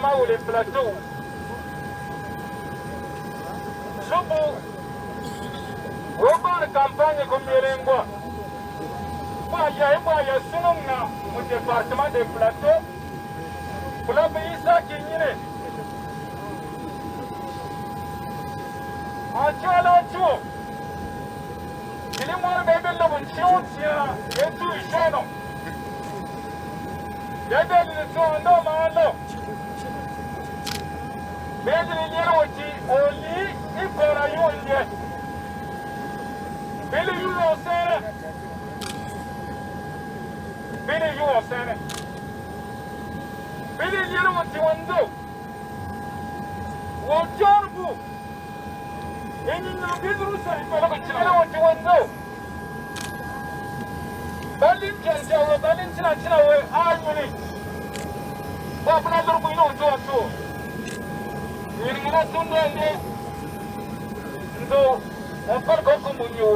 départements ou les plateaux. Subu, Obar campagne comme Yerengwa. Moi, Sununga, au département des plateaux, pour la pays ça qui est. En Tchou, il est mort de l'obligation, il est tout jeune. Il y a des gens normaux. Mais il y a aussi, au lit, il faut la yonde. Mais le jour au sein, mais le jour au sein, mais il y a aussi un dos. Au jour, et il n'y a plus de rousseau, il faut le tirer au jour. Berlin Chelsea, Berlin China, Armani. What another we don't do. In the Sunday, so, I'm going to come with you.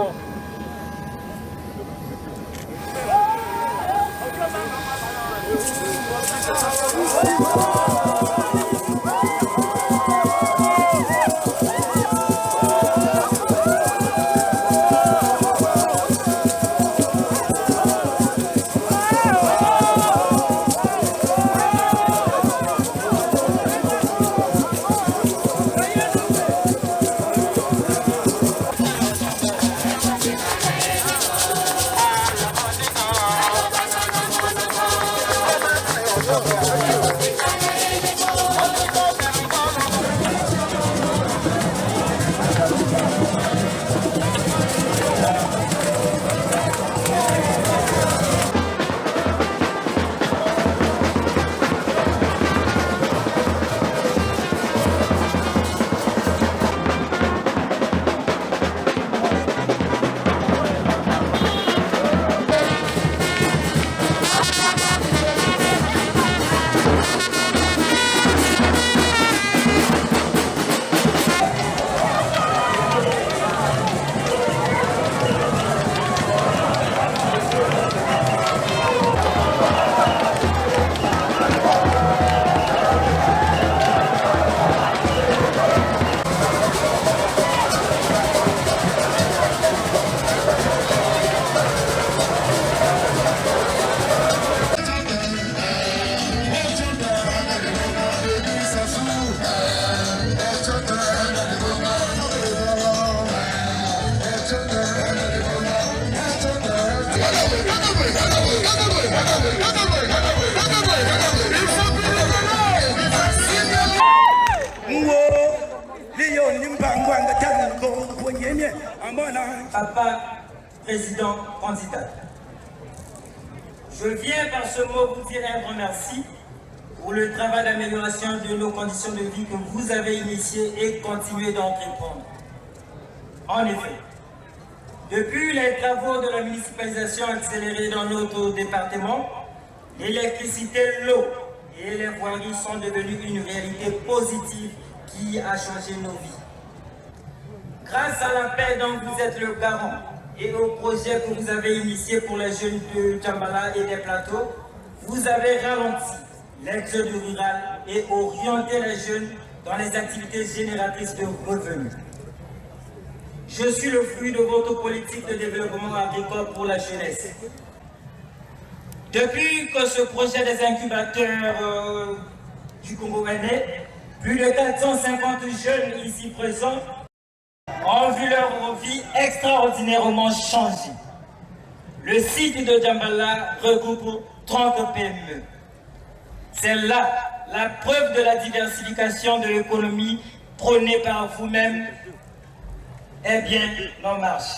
Papa, président, candidat. Je viens par ce mot vous dire un grand merci pour le travail d'amélioration de nos conditions de vie que vous avez initié et continuez d'entreprendre. En effet, depuis les travaux de la municipalisation accélérée dans notre département, l'électricité, l'eau et les voiries sont devenues une réalité positive qui a changé nos vies. Grâce à la paix dont vous êtes le garant et au projet que vous avez initié pour les jeunes de Djambala et des plateaux, vous avez ralenti l'exode rural et orienté les jeunes dans les activités génératrices de revenus. Je suis le fruit de votre politique de développement agricole pour la jeunesse. Depuis que ce projet des incubateurs du Congo est né, plus de 450 jeunes ici présents ont vu leur vie extraordinairement changer. Le site de Djambala regroupe 30 PME. C'est là la preuve de la diversification de l'économie prônée par vous-même est bien en marche.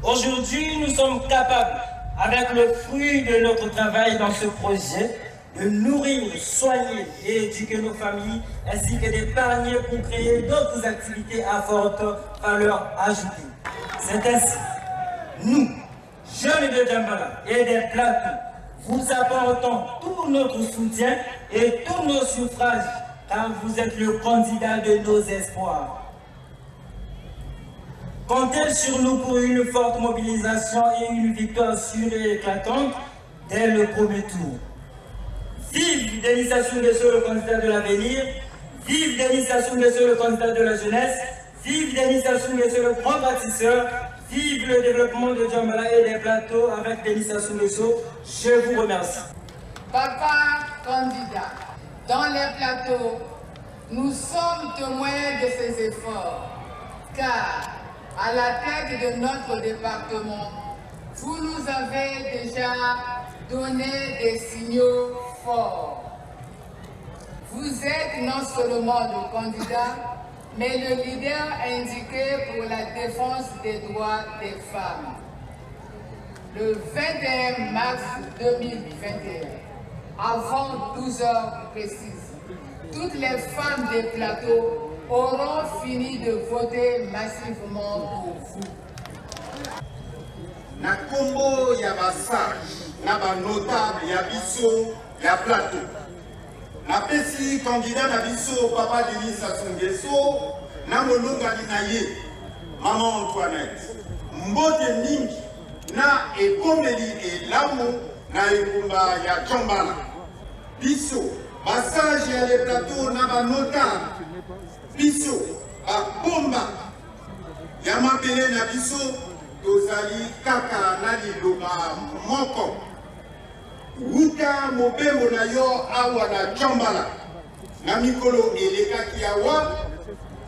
Aujourd'hui, nous sommes capables, avec le fruit de notre travail dans ce projet, de nourrir, soigner et éduquer nos familles, ainsi que d'épargner pour créer d'autres activités à forte valeur ajoutée. C'est ainsi, nous, jeunes de Djambala et des plateaux, vous apportons tout notre soutien et tous nos suffrages, car vous êtes le candidat de nos espoirs. Comptez sur nous pour une forte mobilisation et une victoire sûre et éclatante dès le premier tour. Vive Denis Sassou Nguesso, le candidat de l'avenir. Vive Denis Sassou Nguesso, le candidat de la jeunesse. Vive Denis Sassou Nguesso, le grand bâtisseur. Vive le développement de Djambala et des plateaux avec Denis Sassou Nguesso. Je vous remercie. Papa candidat, dans les plateaux, nous sommes témoins de ces efforts, car à la tête de notre département, vous nous avez déjà donné des signaux forts. Vous êtes non seulement le candidat, mais le leader indiqué pour la défense des droits des femmes. Le 21 mars 2021, avant 12 heures précises, toutes les femmes des plateaux auront fini de voter massivement pour vous. Na kombo ya basage, na ba notable ya biso ya plateau. Na pesi candidat na biso Papa Denis Sassou Nguesso, na molongali na ye, Maman Antoinette. Mbote mingi na ekomeli elamu na ekumba ya Djambala. Biso, basage ya le plateau na ba notable. Biso, ba bomba ya mabele na biso, tozali kaka na liloba moko. Wuta mobembo na yo awa na Djambala. Na mikolo elekaki awa,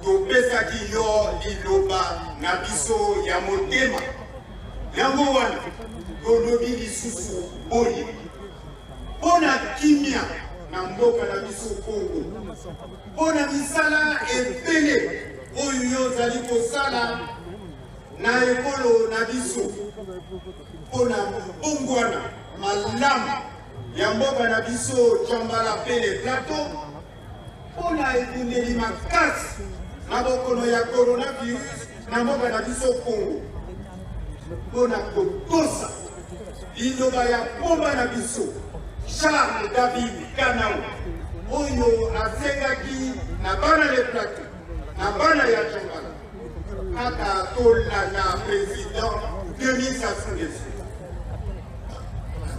topesaki yo liloba na biso ya motema. Yango wana, tolobi lisusu boye. Pona kimia na mboka na biso Kongo. Pona misala ebele oyo yo zali kosala na ekolo na biso. Pona mbongwana malamu ya mboka na biso Djambala pe le plateau. Pona ekundeli makasi na bokono ya coronavirus na mboka na biso Kongo. Pona kotosa liloba ya pomba na biso Charles David Kanao oyo asengaki na bana le plateau na bana ya Djambala kaka tolanda président Denis Sassou Nguesso.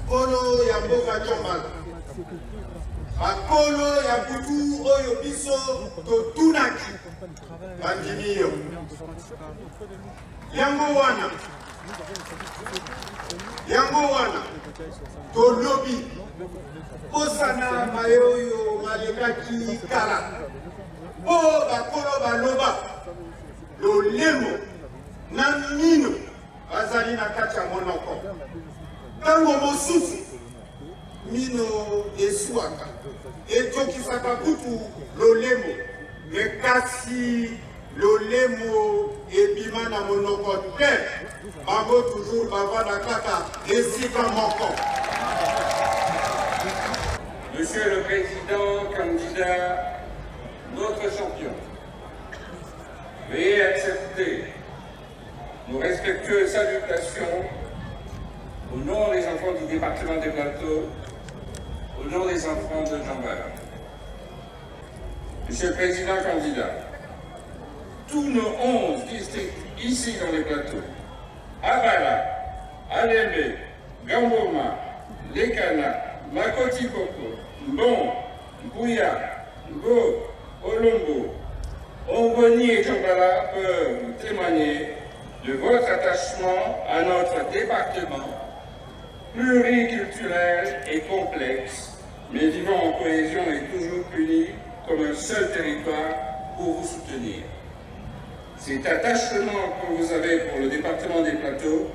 Kolo ya mboka Djambala, bakolo ya butu oyo biso totunaki bandimi yo. Yango wana tolobi posana maye oyo malekaki kala po bakolo baloba lolemo na mino bazali na kati ya monoko. Tango mosusu mino eswaka etokisaka kutu lolemo, mekasi lolemo ebima na monoko te, bango toujours bavanda kaka esika moko. Monsieur le Président, candidat, notre champion, veuillez accepter nos respectueuses salutations au nom des enfants du département des Plateaux, au nom des enfants de Djambala. Monsieur le Président candidat, tous nos 11 districts ici dans les Plateaux, Abala, Alembe, Gamboma, Lekana, Makoti Koko, Mbon, Mbouya, Ngo, Olombo, Ongoni et Djambala peuvent témoigner de votre attachement à notre département pluriculturel et complexe, mais vivant en cohésion et toujours unis comme un seul territoire pour vous soutenir. Cet attachement que vous avez pour le département des Plateaux,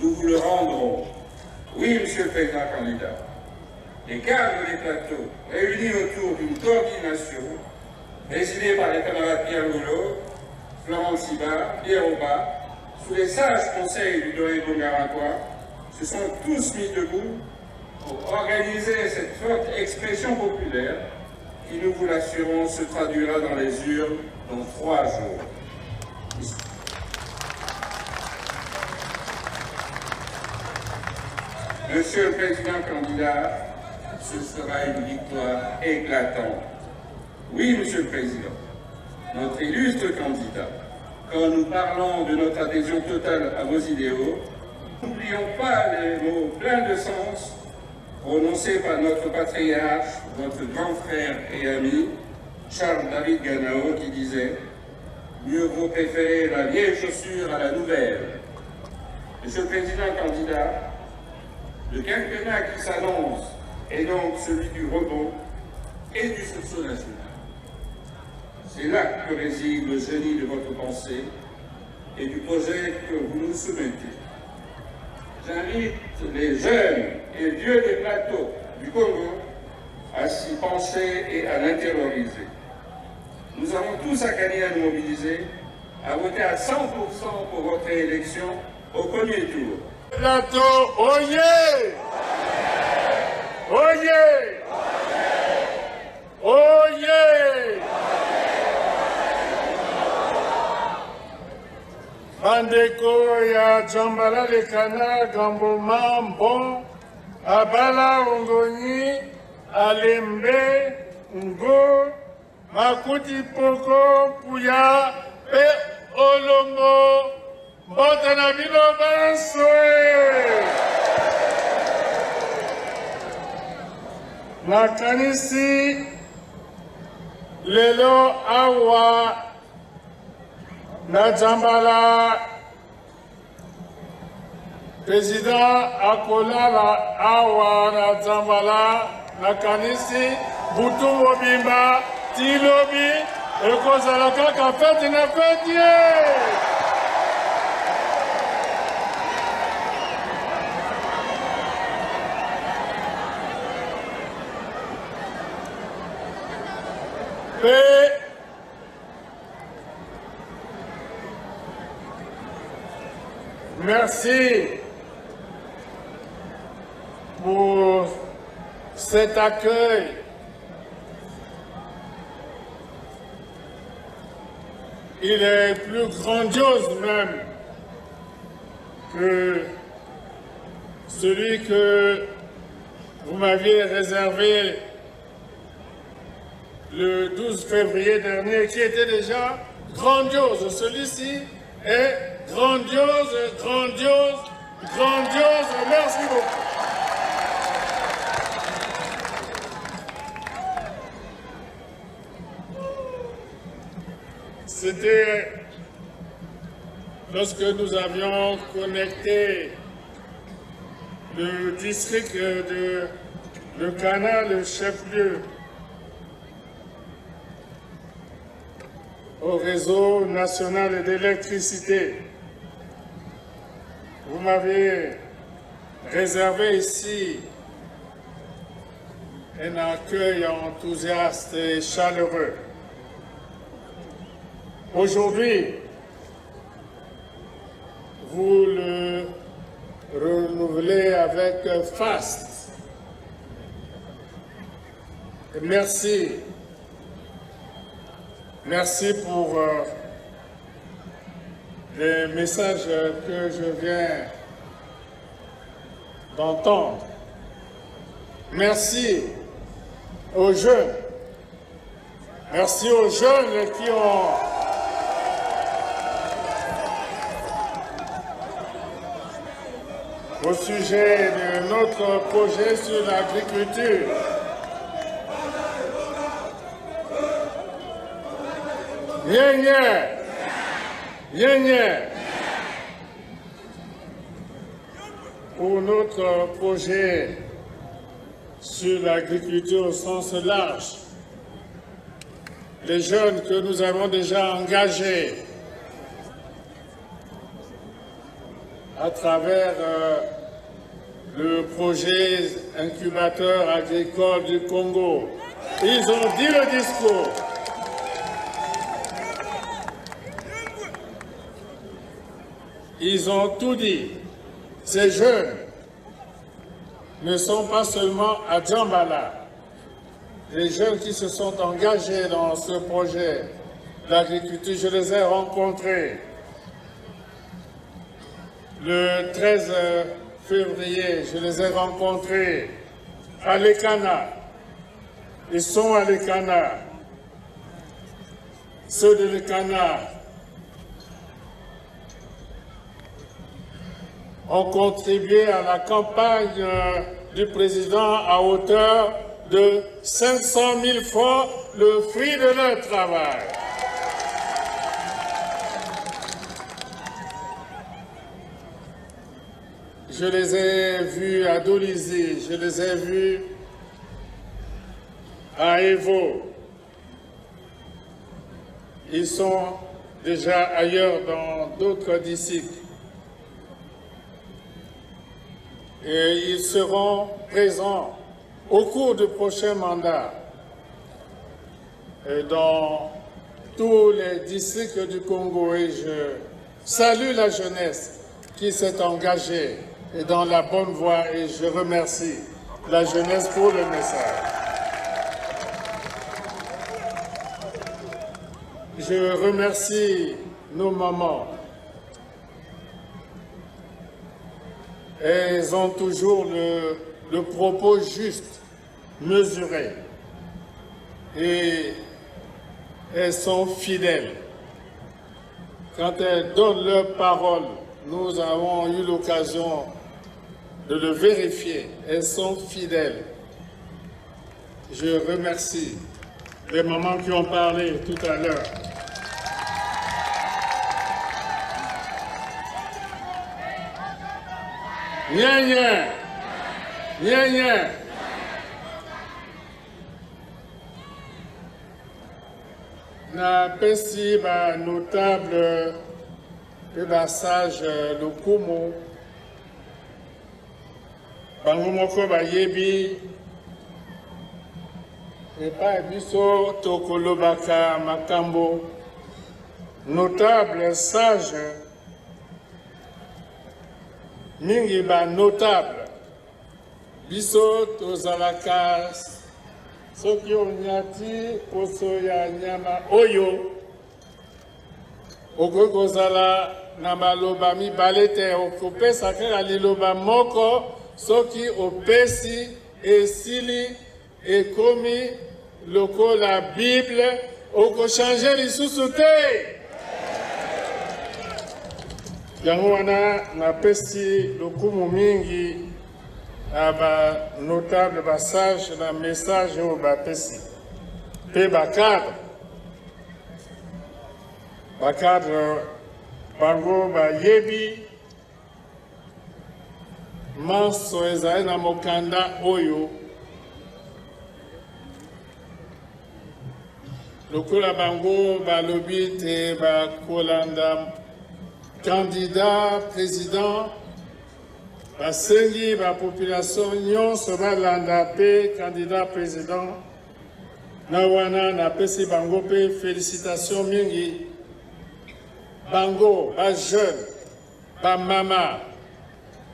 nous vous le rendrons. Oui, Monsieur le Président candidat, les cadres des Plateaux, réunis autour d'une coordination, présidée par les camarades Pierre Goulot, Florent Siba, Pierre Auba, sous les sages conseils du doyen Bongarakoa, se sont tous mis debout pour organiser cette forte expression populaire qui, nous vous l'assurons, se traduira dans les urnes dans 3 jours. Monsieur le Président candidat, ce sera une victoire éclatante. Oui, Monsieur le Président, notre illustre candidat, quand nous parlons de notre adhésion totale à vos idéaux, n'oublions pas les mots pleins de sens prononcé par notre patriarche, notre grand frère et ami, Charles David Ganao, qui disait « Mieux vaut préférer la vieille chaussure à la nouvelle ». Monsieur le Président candidat, le quinquennat qui s'annonce est donc celui du rebond et du sursaut national. C'est là que réside le génie de votre pensée et du projet que vous nous soumettez. J'invite les jeunes et vieux des plateaux du Congo à s'y pencher et à l'intérioriser. Nous avons tous à gagner à nous mobiliser, à voter à 100% pour votre élection au premier tour. Plateau, oyez! Oyez! Oyez! Bandeko ya Jambala Lekana Gamboma Mbon Abala Ongoni Alembe Ngo Makuti Poko Puya Pe Olongo Mbotana Bilo Bansoe Nakanisi Lelo Awa Najambala Président Akolala Awa Najambala Nakanisi Butu Mobimba Tilobi Ekozalaka Kafeti na Fetiye Merci pour cet accueil. Il est plus grandiose même que celui que vous m'aviez réservé le 12 février dernier, qui était déjà grandiose. Celui-ci est grandiose, grandiose, grandiose. Merci beaucoup. C'était lorsque nous avions connecté le district de le canal, le chef-lieu, au réseau national d'électricité. Vous m'avez réservé ici un accueil enthousiaste et chaleureux. Aujourd'hui, vous le renouvelez avec faste. Merci. Merci pour les messages que je viens d'entendre. Merci aux jeunes. Merci aux jeunes qui ont au sujet de notre projet sur l'agriculture. Pour notre projet sur l'agriculture au sens large, les jeunes que nous avons déjà engagés à travers le projet incubateur agricole du Congo, ils ont dit le discours. Ils ont tout dit. Ces jeunes ne sont pas seulement à Djambala. Les jeunes qui se sont engagés dans ce projet d'agriculture, je les ai rencontrés le 13 février. Je les ai rencontrés à Lekana. Ils sont à Lekana. Ceux de Lekana ont contribué à la campagne du président à hauteur de 500 000 francs, le fruit de leur travail. Je les ai vus à Dolisie, je les ai vus à Evo. Ils sont déjà ailleurs dans d'autres districts. Et ils seront présents au cours du prochain mandat dans tous les districts du Congo. Et je salue la jeunesse qui s'est engagée et dans la bonne voie et je remercie la jeunesse pour le message. Je remercie nos mamans. Elles ont toujours le propos juste, mesuré. Et elles sont fidèles. Quand elles donnent leur parole, nous avons eu l'occasion de le vérifier. Elles sont fidèles. Je remercie les mamans qui ont parlé tout à l'heure. Nya nya, nya nya. Na pesi ba notable et ba sage Lokumu. Bango moko ba yebi. Et pas biso tokolobaka makambo. Notable, sage. Mingi ba notable. Biso tozalaka soki onyati poso ya nyama oyo. Okoki kozala na maloba mibale te okopesa kaka liloba moko soki opesi esili ekomi lokola Bible okochange lisusu te. Yango wana napesi lokumu mingi aba notable ba sage na message oyo bapesi mpe bakadre bango bayebi manso ezali na mokanda oyo lokola bango balobi te bakolanda candidat président basengi bapopulation nyonso balanda mpe candidat président na wana napesi bango mpe félicitation mingi bango bajeune bamama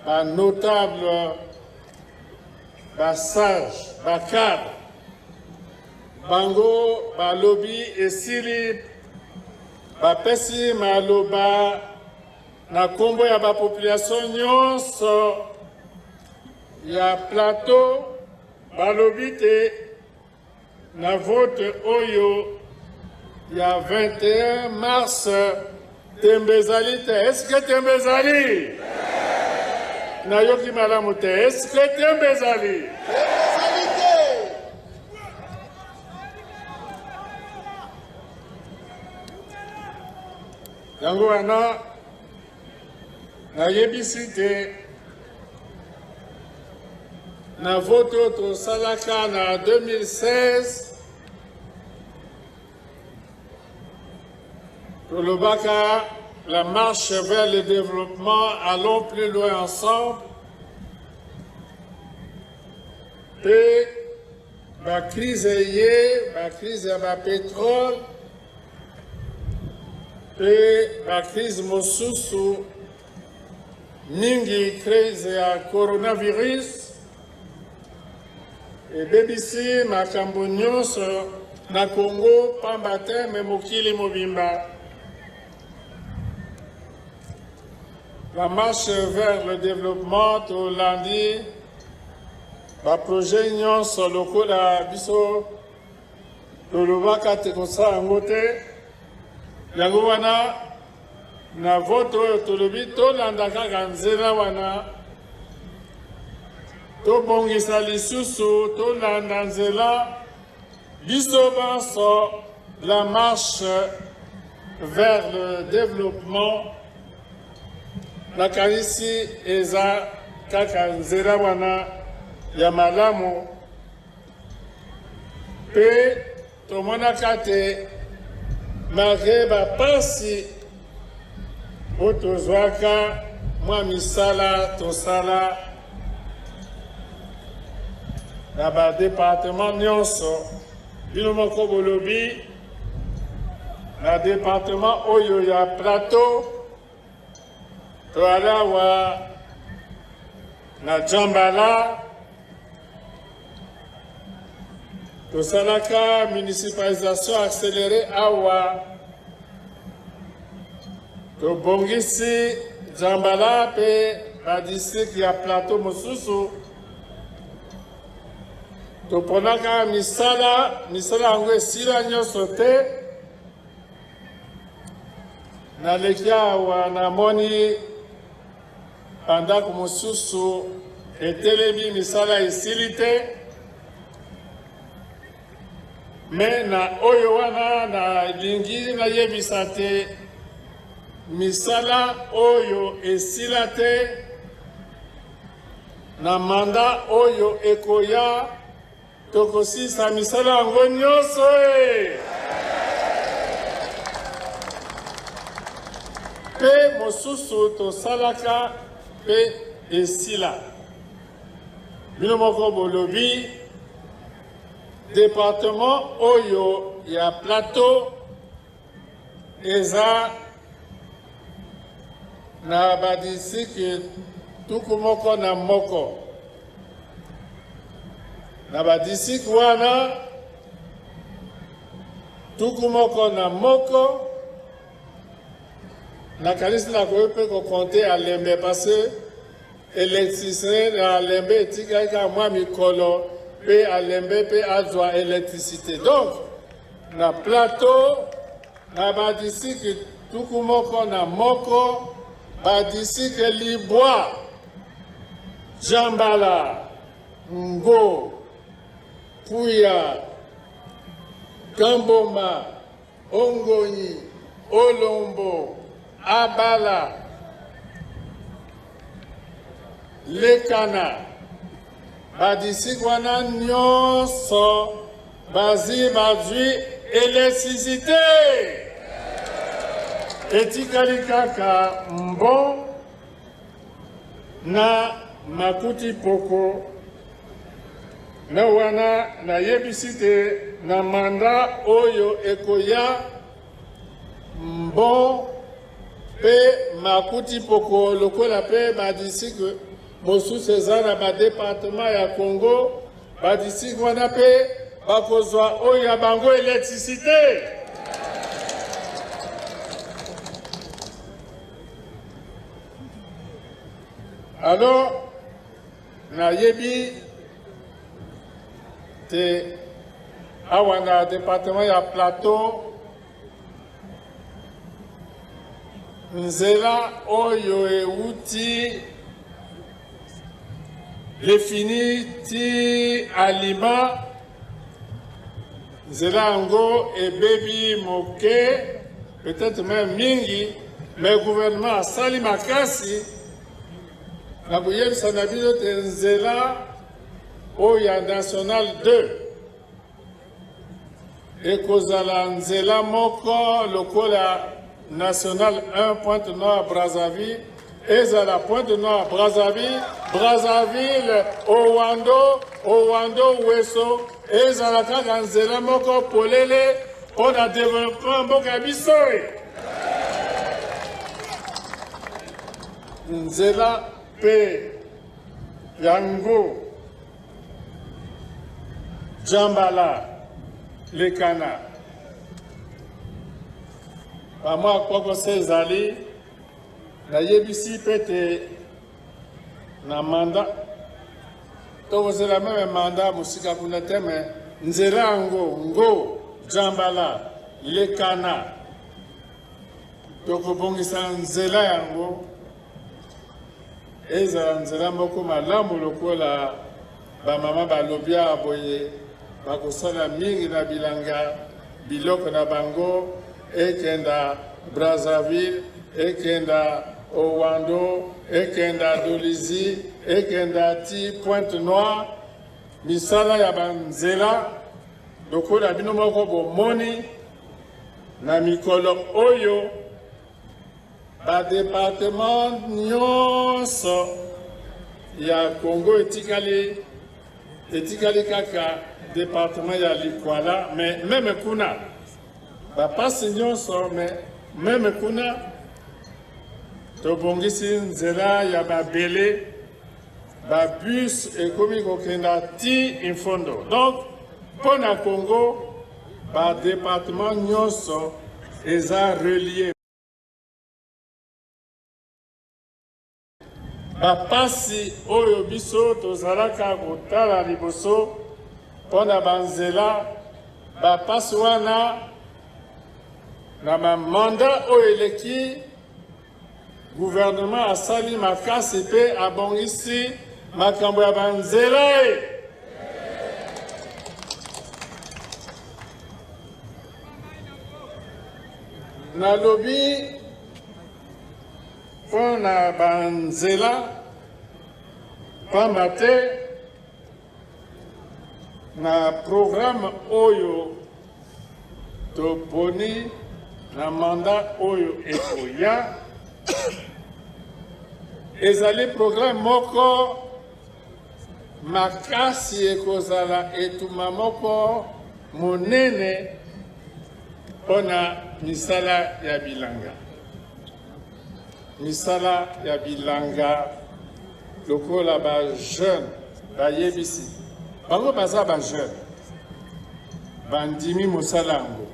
banotable basage bacadre bango balobi esili bapesi maloba na kombo ya bapopulation nyonso ya plateau balobi te na vote oyo ya 21 mars tembe ezali te. Eske tembe ezali? Nayoki malamu te. Eske tembe ezali? Yango wana nayebisi te na vote oyo tosalaka na 2016 tolobaka la marche vers le développement, allons plus loin ensemble. Pe ba crise ye, ba crise ya ba pétrole, pe ba crise mosusu mingi crise ya coronavirus. E bebisi makambo nyonso na Congo pamba te me mokili mobimba. La marche vers le développement tolandi ba projet nyonso lokola biso tolobaka te kosala yango te. Yango wana na vote oyo tolobi tolanda kaka nzela wana tobongisa lisusu tolanda nzela biso banso la marche vers le développement nakanisi eza kaka nzela wana ya malamu mpe tomonaka te malgré bapasi oyo tozwaka mwa misala tosala na badepartement nyonso bino moko bolobi na département oyo ya plateau toala awa na Djambala tosalaka municipalisation accélérée awa tobongisi Djambala mpe badistrict ya plateau mosusu toponaka misala yango esila nyonso te naleki awa namoni bandako mosusu etelemi misala esili te me na oyo wana nalingi nayebisa te misala oyo esila te na manda oyo ekoya tokosisa misala yango nyonso mpe mosusu tosalaka mpe esila bino moko bolobi département oyo ya plateau eza na badistrict tuku moko na moko na badistrict wana tuku moko na moko nakanisi nakoki mpe kokonte alembe parce électricité na alembe etikaki kaka mwa mikolo mpe alembe mpe azwa électricité donc na plateau na badistrict tuku moko na moko badistrict Libwa, Djambala, Ngo, Puya, Kamboma, Ongonyi, Olombo, Abala, Lekana, badistrict wana nyonso bazwi électricité etikali kaka Mbon na Makuti Poko na wana nayebisi te na manda oyo ekoya Mbon mpe Makuti Poko lokola mpe badistrict mosusu eza na badepartement ya Congo badistrict wana mpe bakozwa oyo ya bango électricité alors nayebi te awa na département ya plateau nzela oyo euti lefini ti alima nzela yango ebebi moke peut-être même mingi mais gouvernement asali makasi na koyebisa na bino te nzela oyo ya national 2 ekozala nzela moko lokola national 1 Pointe Noire Brazzaville ezala Pointe Noire Brazzaville Owando Weso ezala kaka nzela moko polele mpona développement mboka biso nzela mpe yango Djambala Lekana bamwa kokosa ezali nayebisi mpe te na manda tokozela meme manda mosika kuna te me nzela yango ngo Djambala Lekana tokobongisa nzela yango ezala nzela moko malamu lokola bamama balobi aboye bakosala mingi na bilanga biloko na bango ekenda Brazzaville, ekenda Owando, ekenda Dolizi, ekenda ti Pointe Noire, misala ya banzela lokola bino moko bomoni na mikolo oyo badepartement nyonso ya Congo etikali kaka département ya Likwala, mais même kuna bapasi nyonso, mais même kuna tobongisi nzela ya babele babus ekomi kokenda ti Imfondo. Donc mpo na Congo badepartement nyonso eza relié. Bapasi oyo biso tozalaka kotala liboso mpona banzela bapasi wana na mamanda oyo eleki gouvernement asali makasi mpe abongisi makambo ya banzela nalobi mpona banzela pamba te na programme oyo toponi na mandat oyo ekoya ezali programme moko makasi ekozala etuma moko monene mpona misala ya bilanga. Misala ya bilanga lokola ba jeune bayebisi bango baza ba jeune bandimi mosala yango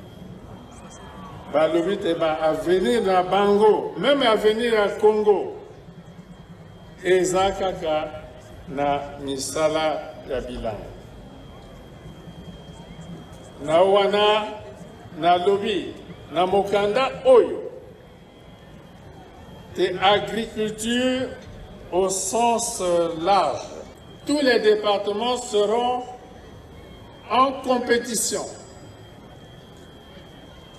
balobi te ba avenir na bango même avenir ya Congo eza kaka na misala ya bilanga. Na wana nalobi na mokanda oyo de agriculture au sens large. Tous les départements seront en compétition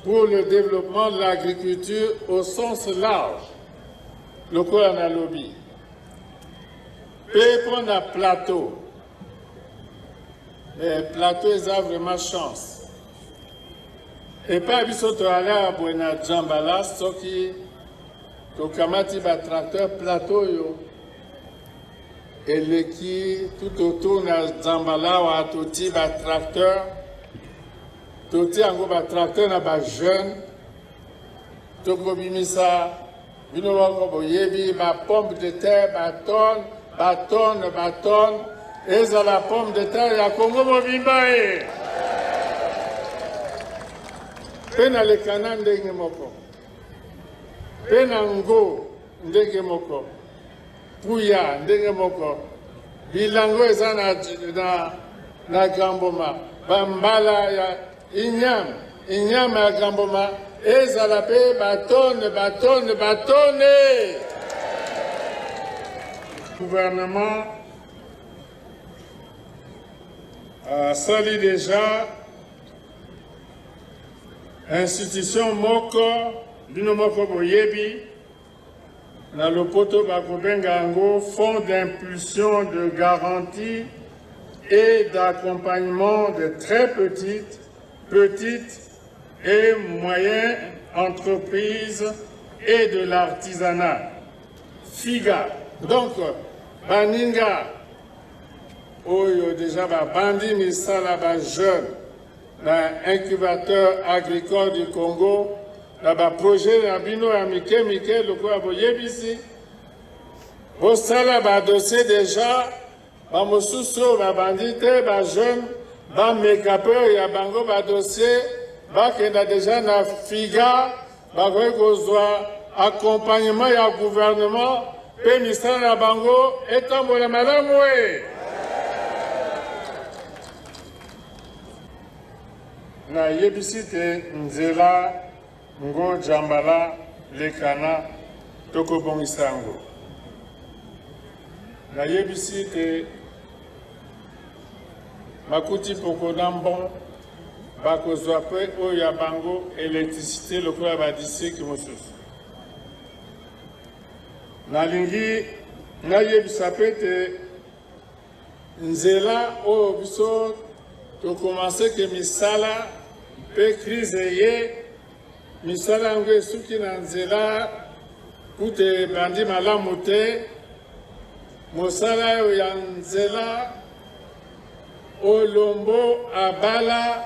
pour le développement de l'agriculture au sens large. Le Koranalobi. Et pour un plateau. Les plateaux, ils ont vraiment chance. Et pas bisoto aller à Buena Djambala, ce qui tokamati ba tracteur plateau yo eleki tout autour na Djambala wa toti ba tracteur toti yango ba tracteur na ba jeune tokobimisa bino wako boyebi ba pomme de terre ba tonne eza la pomme de terre ya Congo mobimba e pena le canal ndenge moko pena ngo ndenge moko puya ndenge moko bilango eza na Gamboma bambala ya inyam ya Gamboma ezala pe batone gouvernement asali déjà institution moko bino moko boyebi na lopoto bakobenga yango fonds d'impulsion de garantie et d'accompagnement de très petites et moyennes entreprises et de l'artisanat. FIGA. Donc, baninga oyo déjà bandi misala ba jeune na incubateur agricole du Congo. Na ba projet na bino ya mike lokola boyebisi bosala ba dossier déjà ba mosusu ba bandite ba jeune ba make-upeur ya bango ba dossier bakenda déjà na FIGA bakoki kozwa accompagnement ya gouvernement pe misala na bango etambola malamu e na yebisi te nzela ngo Djambala lekana tokobongisa yango na yebisi te Makuti poko nambon bakozwa pe oyo ya bango électricité lokola ba district mosusu. Nalingi nayebisa pe te nzela oyo biso tokomanse ke misala pe crise ye misala yango esuki na nzela kuta ebandi malamu te. Mosala oyo ya nzela olombo abala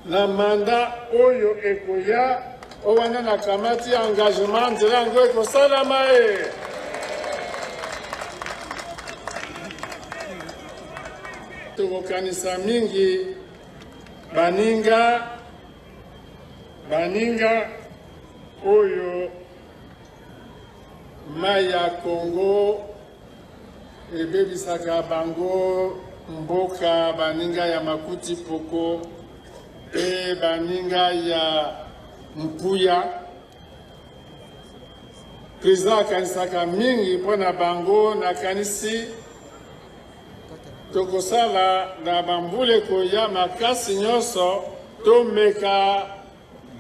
na manda oyo ekoya owana na kamati ya engagement nzela yango ekosalama ye. Tokokanisa mingi baninga oyo mai ya Congo ebebisaka bango mboka, baninga ya Makuti poko e baninga ya Mpuya. Président akanisaka mingi mpona bango, nakanisi tokosala na bambule koya makasi nyonso tomeka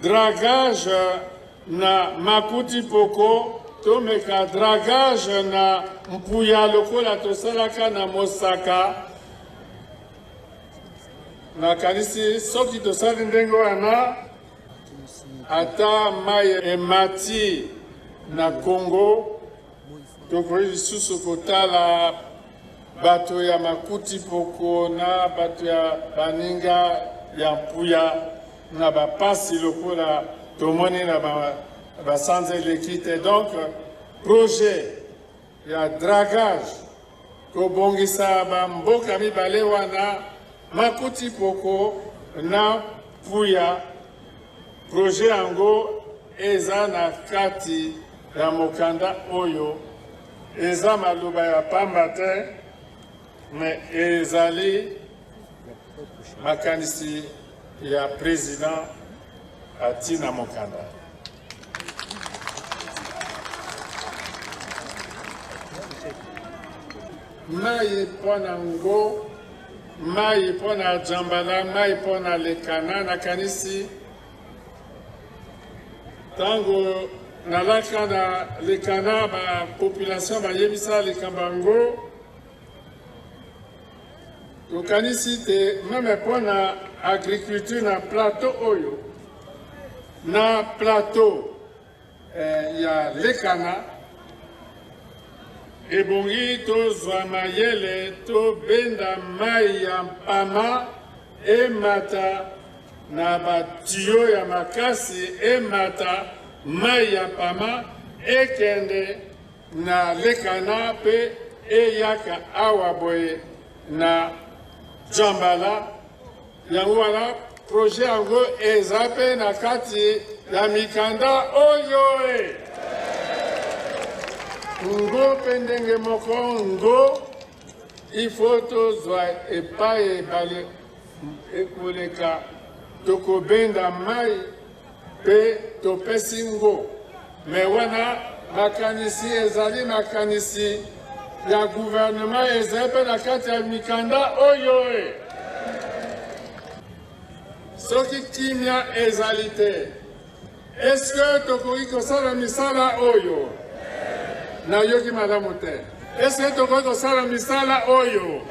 dragage na Makuti poko, tomeka dragage na Mpuya lokola tosalaka na Mosaka. Nakanisi soki tosali ndenge wana ata mai emati na Congo tokoki lisusu kotala bato ya Makuti poko na bato ya baninga ya Mpuya na bapasi lokola tomoni na basanza eleki te. Donc projet ya dragage kobongisa bamboka mibale wana Makuti poko na Mpuya. Projet yango eza na kati ya mokanda oyo eza maloba ya pamba te, me ezali makanisi ya président atina mokanda. Mai mpona ngo, mai mpona Djambala, mai mpona Lekana, nakanisi tango nalaka na Lekana ba population bayebisa likambo yango tokanisi te. Meme mpona agriculture na plateau oyo, na plateau ya Lekana ebongi tozwa mayele tobenda mai ya mpama emata na batiyo ya makasi, emata mai ya mpama ekende na Lekana pe eyaka awa boye na Djambala. Yango wana projet yango eza pe na kati ya mikanda oyo ngo pe ndenge moko ngo ifo tozwa epai ebale ekoleka tokobenda mai pe topesi ngo. Me wana makanisi ezali makanisi ya gouvernement, ezali pe na kati ya mikanda oyo soki kimia ezali te, eske tokoki kosala misala oyo? Nayoki malamu te. Eske tokoki kosala misala oyo?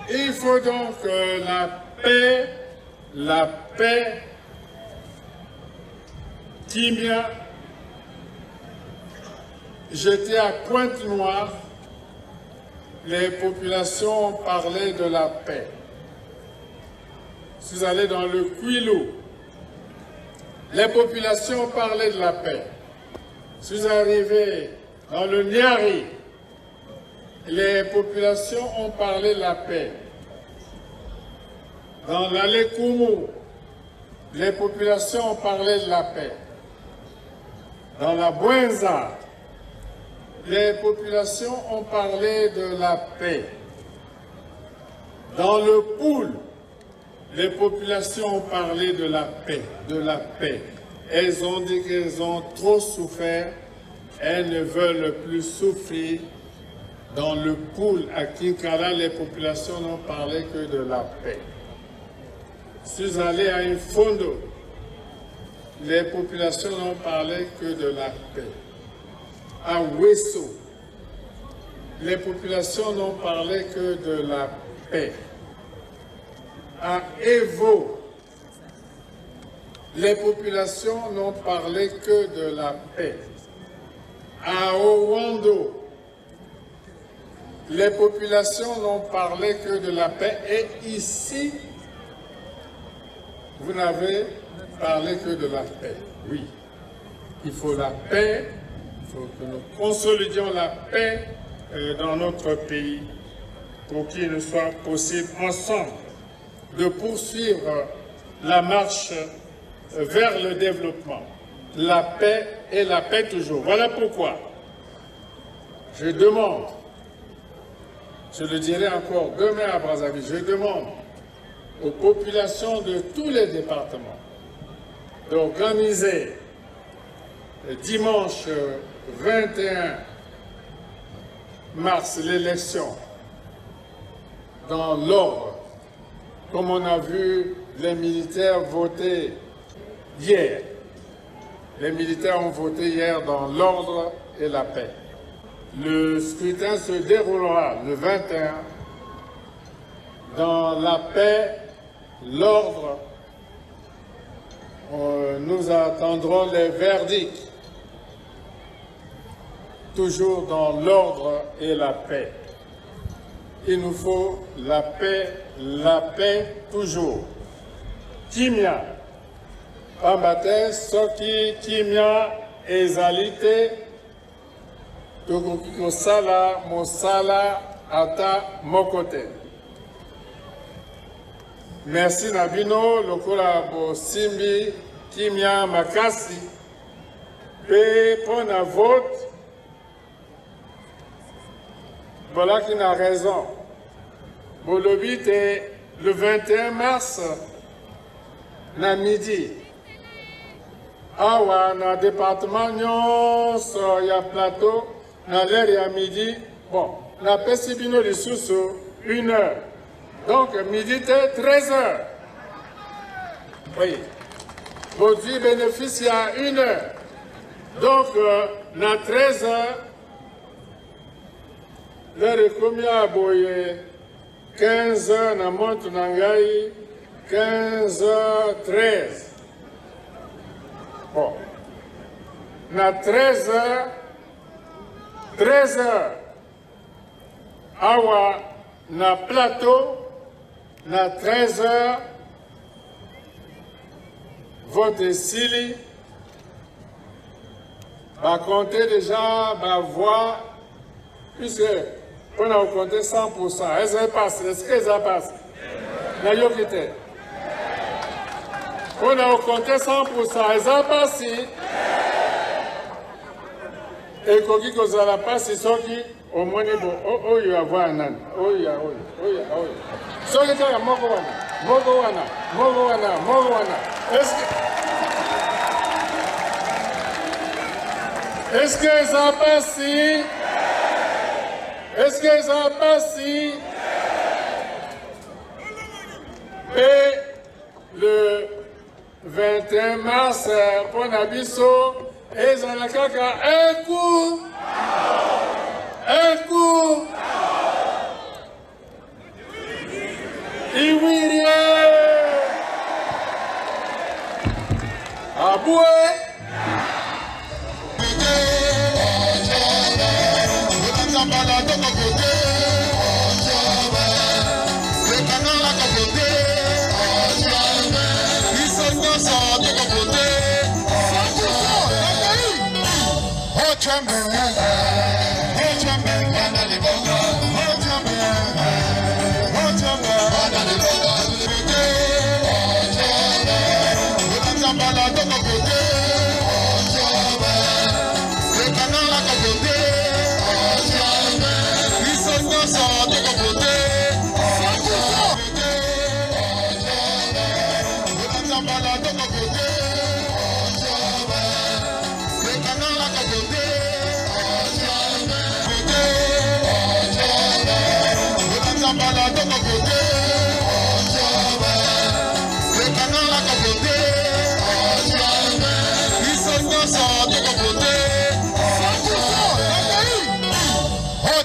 Il faut donc la paix, kimia, j'étais à Pointe-Noire, les populations parlaient de la paix. Je suis allé dans le Kwilu, les populations parlaient de la paix. Je suis arrivé dans le Nyari, les populations ont parlé de la paix. Dans l'Alekumu, les populations ont parlé de la paix. Dans la Bwenza, les populations ont parlé de la paix. Dans le Poul, les populations ont parlé de la paix, de la paix. Elles ont dit qu'elles ont trop souffert, elles ne veulent plus souffrir. Dans le pool à Kinkala, les populations n'ont parlé que de la paix. Je suis allé à Infondo, les populations n'ont parlé que de la paix. À Wesso, les populations n'ont parlé que de la paix. À Evo, les populations n'ont parlé que de la paix. À Owando, les populations n'ont parlé que de la paix. Et ici, vous n'avez parlé que de la paix. Oui, il faut la paix, il faut que nous consolidions la paix dans notre pays pour qu'il nous soit possible ensemble de poursuivre la marche vers le développement. La paix et la paix toujours. Voilà pourquoi je demande, je le dirai encore demain à Brazzaville, je demande aux populations de tous les départements d'organiser le dimanche 21 mars l'élection dans l'ordre, comme on a vu les militaires voter hier. Les militaires ont voté hier dans l'ordre et la paix. Le scrutin se déroulera le 21 dans la paix, l'ordre. Nous attendrons les verdicts, toujours dans l'ordre et la paix. Il nous faut la paix toujours. Kimia, Pambate, Soki, Kimia, Ezalite, Tokokiko Sala, Mosala, Ata, Mokote. Merci Nabino, Lokola Simbi, Kimia, Makasi, Pe Pona vote. Voilà qui a raison. Bolobite le 21 mars, na midi. Awa na département nyonso ya plateau, na l'air ya midi. Bon, na pesibino de sous 1 heure. Donc midi 13 heures. Oui. Aujourd'hui bénéficie à 1 heure. Donc na 13 heures. L'heure est combien à Boye? 15 heures, na monte Nangaï, 15h13. Bon. Na 13 heures, 13 heures. Awa, na plateau, na 13 heures. Vote Sili. Va compter déjà, va voir, puisque on a compté 100%. Est-ce que ça passe? Est-ce que ça passe? On a compté 100%. Est-ce que ça passe? Et quand on a passé, c'est qui au moins il y a voir un an. Ce qui est Mogowana. Est-ce que ça passe? Est-ce que ça passe? Et le 21 mars, pour Nabiso, et Zanakaka, un coup. Iwirie. Aboué.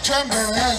trembling.